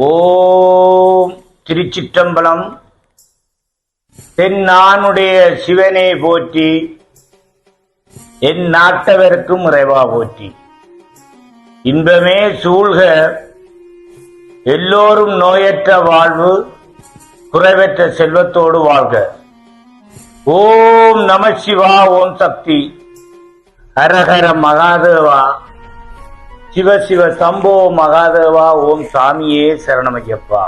ஓம் திருச்சிற்றம்பலம். தென்னானுடைய சிவனே போற்றி, என் நாட்டவருக்கும் இறைவா போற்றி. இன்பமே சூழ்க, எல்லோரும் நோயற்ற வாழ்வு, குறைவற்ற செல்வத்தோடு வாழ்க. ஓம் நம சிவா, ஓம் சக்தி, ஹரஹர மகாதேவா, சிவ சிவ சம்போ மகாதேவா, ஓம் சாமியே சரணமையப்பா.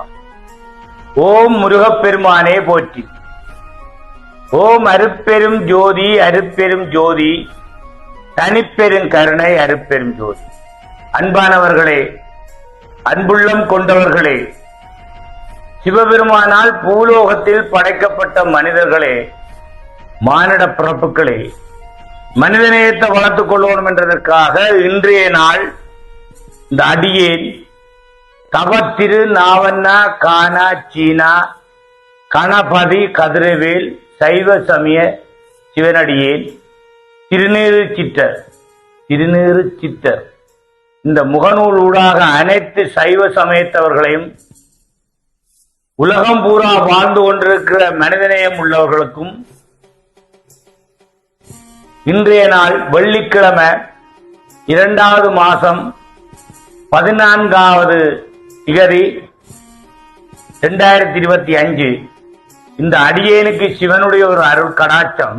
ஓம் முருகப்பெருமானே போற்றி. ஓம் அருட்பெரும் ஜோதி, அருட்பெரும் ஜோதி, தனிப்பெரும் கருணை, அருட்பெரும் ஜோதி. அன்பானவர்களே, அன்புள்ளம் கொண்டவர்களே, சிவபெருமானால் பூலோகத்தில் படைக்கப்பட்ட மனிதர்களே, மானிட பிறப்புகளே, மனிதநேயத்தை வளர்த்துக் கொள்ளணும் என்றதற்காக இன்றைய நாள் இந்த அடியேன் தவத்திரு நாவண்ணா கானா சீனா கணபதி கதிரவேல் சைவ சமய சிவனடியேன் திருநீறு சித்தர் இந்த முகநூல் ஊடாக அனைத்து சைவ சமயத்தவர்களையும் உலகம் பூரா வாழ்ந்து கொண்டிருக்கிற மனிதநேயம் உள்ளவர்களுக்கும் இன்றைய நாள் வெள்ளிக்கிழமை 2வது மாசம் 14வது திகதி 2025 இந்த அடியேனுக்கு சிவனுடைய ஒரு அருள் கடாட்சம்.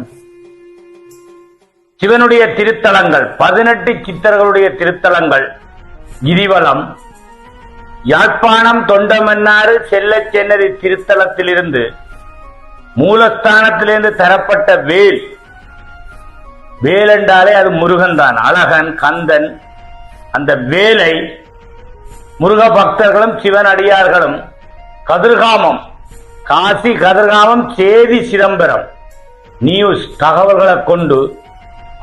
சிவனுடைய திருத்தலங்கள் 18 சித்தர்களுடைய திருத்தலங்கள் கிரிவலம் யாழ்ப்பாணம் தொண்டமன்னாறு செல்லச்சென்னதி திருத்தலத்திலிருந்து மூலஸ்தானத்திலிருந்து தரப்பட்ட வேல் என்றாலே அது முருகன் தான். அழகன் கந்தன் அந்த வேலை முருக பக்தர்களும் சிவன் அடியார்களும் கதிர்காமம் காசி கதிர்காமம் சேதி சிதம்பரம் நியூஸ் தகவல்களை கொண்டு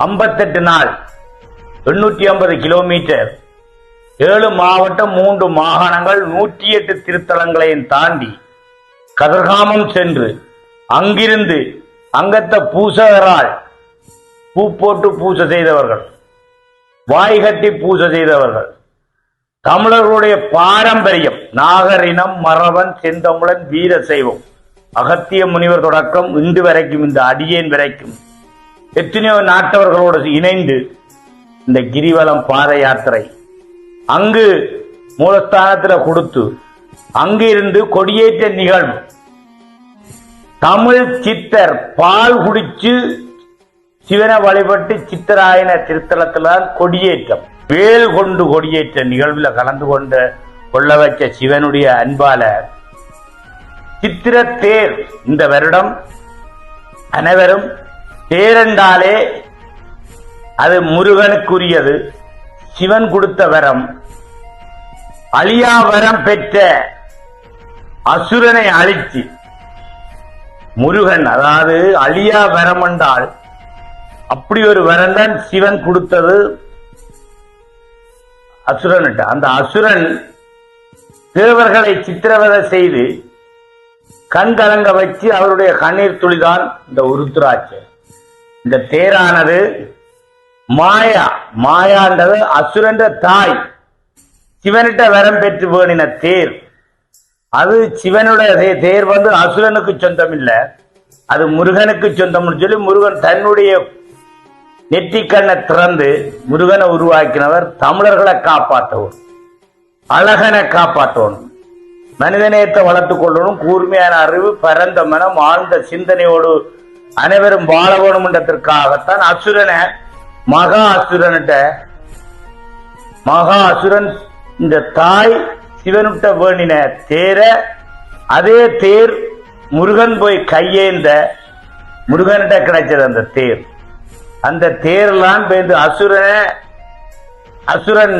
58 நாள் 850 கிலோமீட்டர் 7 மாவட்டம் 3 மாகாணங்கள் 108 திருத்தலங்களையும் தாண்டி கதிர்காமம் சென்று அங்கிருந்து அங்கத்த பூசகரால் பூ போட்டு பூஜை செய்தவர்கள், வாய்கட்டி பூஜை செய்தவர்கள், தமிழர்களுடைய பாரம்பரியம் நாகரினம் மரபன் செந்தமிழன் வீர சைவம் அகத்திய முனிவர் தொடக்கம் இன்று வரைக்கும் இந்த அடியேன் வரைக்கும் எத்தனையோ நாட்டவர்களோடு இணைந்து இந்த கிரிவலம் பாத யாத்திரை அங்கு மூலஸ்தானத்தில் கொடுத்து அங்கிருந்து கொடியேற்ற நிகழ்வு. தமிழ் சித்தர் பால் குடிச்சு சிவனை வழிபட்டு சித்தராயன திருத்தலத்தில்தான் கொடியேற்றம், வேல் கொண்டு கொடியேற்ற நிகழ்வில் கலந்து கொள்ள வச்ச சிவனுடைய அன்பால சித்திர தேர் இந்த வருடம் அனைவரும் தேரண்டாலே அது முருகனுக்குரியது. சிவன் கொடுத்த வரம், அழியா வரம் பெற்ற அசுரனை அழித்து முருகன், அதாவது அழியா வரம் என்றால் அப்படி ஒரு வரம் தான் சிவன் கொடுத்தது அசுரன். அந்த அசுரன் தேவர்களை சித்திரவதை செய்து கண் கலங்க வச்சு அவருடைய கண்ணீர் துளிதான் இந்த உருத்ராட்சம். இந்த தேரானது மாயான்றது அசுரன்ற தாய் சிவனிட்ட வரம் பெற்று வேணின தேர். அது சிவனுடைய தேர் வந்து அசுரனுக்கு சொந்தம் இல்லை, அது முருகனுக்கு சொந்தம்னு சொல்லி முருகன் தன்னுடைய நெற்றிக்கண்ணை திறந்து முருகனை உருவாக்கினவர். தமிழர்களை காப்பாற்றவும், அழகனை காப்பாற்றணும், மனிதநேயத்தை வளர்த்துக் கொள்ளணும், கூர்மையான அறிவு, பரந்த மனம், ஆழ்ந்த சிந்தனையோடு அனைவரும் வாழ வேணும் என்றதற்காகத்தான் அசுரனை மகா அசுரன் இந்த தாய் சிவனுட்ட வேணின தேர அதே தேர் முருகன் போய் கையேந்த முருகன்கிட்ட கிடைச்சது அந்த தேர். அந்த தேர்லாம் பேருந்து அசுரன்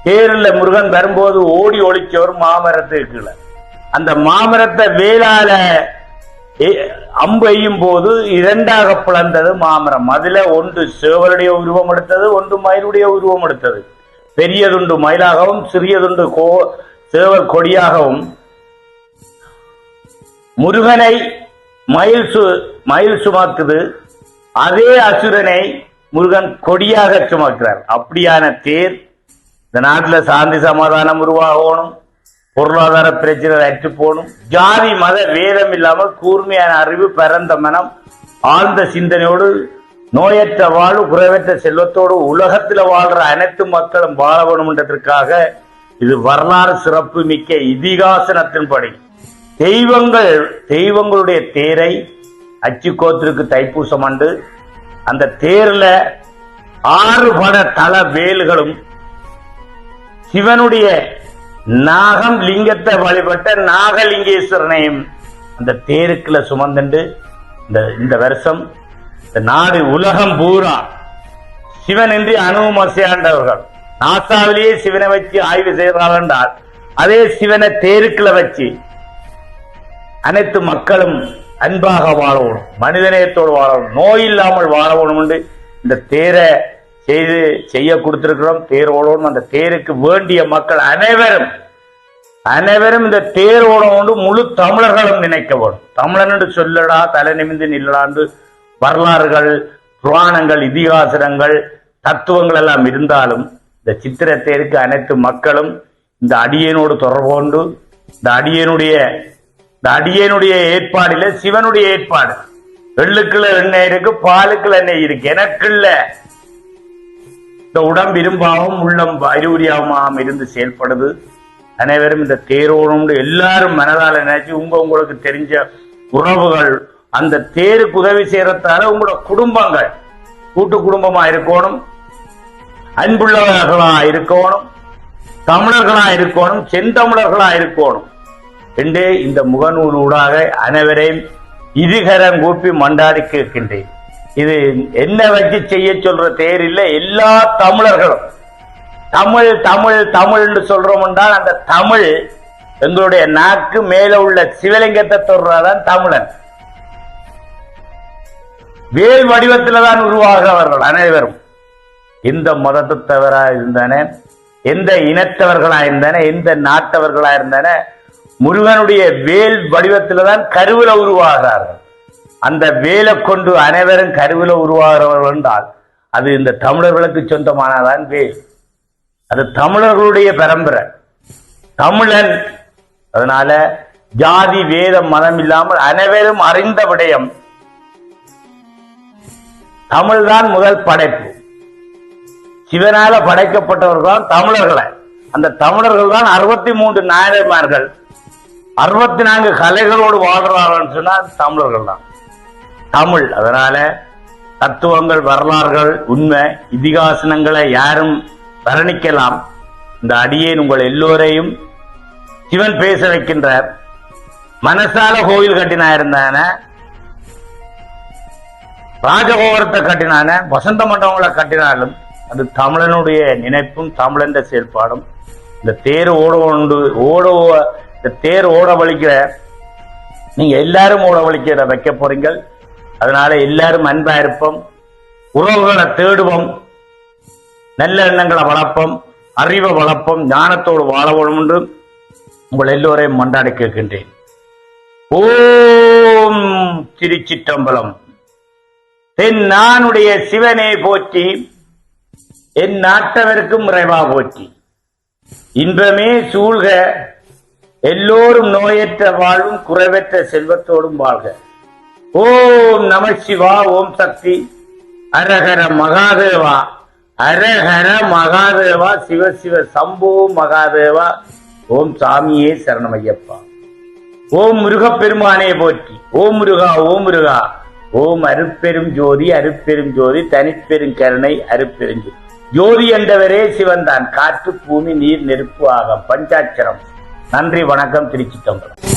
தேரில் முருகன் வரும்போது ஓடி ஒழிச்சவர் மாமரத்துக்கு. அந்த மாமரத்தை வேளால அம்பு எய்யும் போது 2ஆக பிளந்தது மாமரம். அதுல ஒன்று சேவலுடைய உருவம் எடுத்தது, ஒன்று மயிலுடைய உருவம் எடுத்தது. பெரியதுண்டு மயிலாகவும் சிறியதுண்டு சேவல் கொடியாகவும். முருகனை மயில் சுமக்குது, அதே அசுரனை முருகன் கொடியாக சுமக்கிறார். அப்படியான தேர் இந்த நாட்டில் சாந்தி சமாதானம் உருவாகணும், பொருளாதார பிரச்சனை அற்று போகணும். ஜாதி மத வேதம் இல்லாமல் கூர்மையான அறிவு, பரந்த மனம், ஆழ்ந்த சிந்தனையோடு, நோயற்ற வாழ்வு, குறைவற்ற செல்வத்தோடு உலகத்தில் வாழ்ற அனைத்து மக்களும் வாழ வேண்டும்ன்றதற்காக இது வரலாறு சிறப்பு மிக்க இதிகாசனத்தின்படி தெய்வங்களுடைய தேரை அச்சுக்கோத்திற்கு தைப்பூசம் ஆண்டு அந்த தேர்ல 6 பட தல வேல்களும் சிவனுடைய நாகம் லிங்கத்தை வழிபட்ட நாகலிங்கேஸ்வரனையும் அந்த தேருக்குள்ள சுமந்துண்டு இந்த வருஷம் இந்த நாடு உலகம் பூரா சிவன் என்று அனுமசியாண்டவர்கள் நாசாவிலேயே சிவனை வச்சு ஆய்வு செய்கிறார்கள் என்றால் அதே சிவனை தேருக்குள்ள வச்சு அனைத்து மக்களும் அன்பாக வாழணும், மனிதநேயத்தோடு வாழணும், நோய் இல்லாமல் வாழணும் என்று இந்த தேரை செய்ய கொடுத்திருக்கிறோம். தேர் ஓடணும். அந்த தேருக்கு வேண்டிய மக்கள் அனைவரும் இந்த தேர் ஓடணும் முழு தமிழர்களும் நினைக்க வேணும். தமிழன் என்று சொல்லடா, தலை நிமிந்து நில்லடாண்டு வரலாறுகள், புராணங்கள், இதிகாசங்கள், தத்துவங்கள் எல்லாம் இருந்தாலும் இந்த சித்திர தேருக்கு அனைத்து மக்களும் இந்த அடியனோடு தொடர்பு கொண்டு இந்த அடியனுடைய ஏற்பாடுல சிவனுடைய ஏற்பாடு. எள்ளுக்குள்ள எண்ணெய் இருக்கு, பாலுக்குள்ள எண்ணெய் இருக்கு. எனக்குள்ள இந்த உடம்பு இரும்பாவும் உள்ளம் அறிவுரியாவும் இருந்து செயல்படுது. அனைவரும் இந்த தேரோடும் எல்லாரும் மனதால நினைச்சு உங்களுக்கு தெரிஞ்ச உறவுகள் அந்த தேருக்கு உதவி செய்யறதால உங்களோட குடும்பங்கள் கூட்டு குடும்பமா இருக்கணும், அன்புள்ளவர்களா இருக்கணும், தமிழர்களா இருக்கணும், செந்தமிழர்களா இருக்கணும் என்று இந்த முகநூல் ஊடாக அனைவரையும் இதுகரம் கூப்பி மண்டாடி கேட்கின்றேன். இது என்ன வச்சு செய்ய சொல்ற தேர் இல்லை, எல்லா தமிழர்களும் தமிழ் தமிழ் தமிழ் என்று சொல்றோம் என்றால் அந்த தமிழ் எங்களுடைய நாக்கு மேல உள்ள சிவலிங்கத்தை சொல்றதான் தமிழன். வேல் வடிவத்தில் தான் உருவாகிறவர்கள் அனைவரும். எந்த மதத்தை தவறா இருந்தான, எந்த இனத்தவர்களா இருந்தான, எந்த நாட்டவர்களா இருந்தான, முருகனுடைய வேல் வடிவத்தில் தான் கருவில உருவாகிறார்கள். அந்த வேலை கொண்டு அனைவரும் கருவில உருவாகிறவர்கள் என்றால் அது இந்த தமிழர்களுக்கு சொந்தமானதான் வேல். அது தமிழர்களுடைய பரம்பரை, தமிழன். அதனால ஜாதி வேதம் மதம் இல்லாமல் அனைவரும் அறிந்த விடயம் தமிழ்தான் முதல் படைப்பு. சிவனால படைக்கப்பட்டவர்கள் தமிழர்களை. அந்த தமிழர்கள் தான் 63 நாயன்மார்கள், 64 கலைகளோடு வாழ்றார்கள் சொன்னால் தமிழர்கள் தான் தமிழ். அதனால தத்துவங்கள், வரலாறுகள், உண்மை இதிகாசனங்களை யாரும் வர்ணிக்கலாம். இந்த அடியேன் உங்கள் எல்லோரையும் சிவன் பேச வைக்கின்றார். மனசால கோயில் கட்டினா இருந்தான, ராஜகோபுரத்தை கட்டினான, வசந்த மண்டபங்களை கட்டினாலும் அது தமிழனுடைய நினைப்பும் தமிழன் செயல்பாடும். இந்த தேர் இந்த தேர் ஓட வலிக்கிற நீங்க எல்லாரும் ஓட வலிக்கிற வைக்க போறீங்க. அதனால எல்லாரும் அன்பா இருப்போம், உறவுகளை தேடுவோம், நல்ல எண்ணங்களை வளர்ப்போம், அறிவை வளர்ப்போம், ஞானத்தோடு வாழ வேண்டும் என்று உங்கள் எல்லோரையும் மண்டாடி கேட்கின்றேன். ஓம் திருச்சிற்றம்பலம். என் நானுடைய சிவனை போற்றி, என் நாட்டவருக்கும் இறைவா போற்றி. இன்பமே சூழ்க, எல்லோரும் நோயற்ற வாழ்வும் குறைவற்ற செல்வத்தோடும் வாழ்க. ஓம் நம சிவா, ஓம் சக்தி, அரஹர மகாதேவா, அரஹர மகாதேவா, சிவ சிவ சம்போ மகாதேவா, ஓம் சாமியே சரணமையப்பா. ஓம் முருகப்பெருமானே போற்றி. ஓம் முருகா, ஓம் முருகா, ஓம் அருட்பெரும் ஜோதி, அருட்பெரும் ஜோதி, தனிப்பெரும் கருணை, அருட்பெரும் ஜோதி. ஜோதி என்றவரே சிவன்தான், காற்று பூமி நீர் நெருப்பு ஆகம் பஞ்சாட்சரம். நன்றி, வணக்கம். திருச்சிற்றம்பலம்.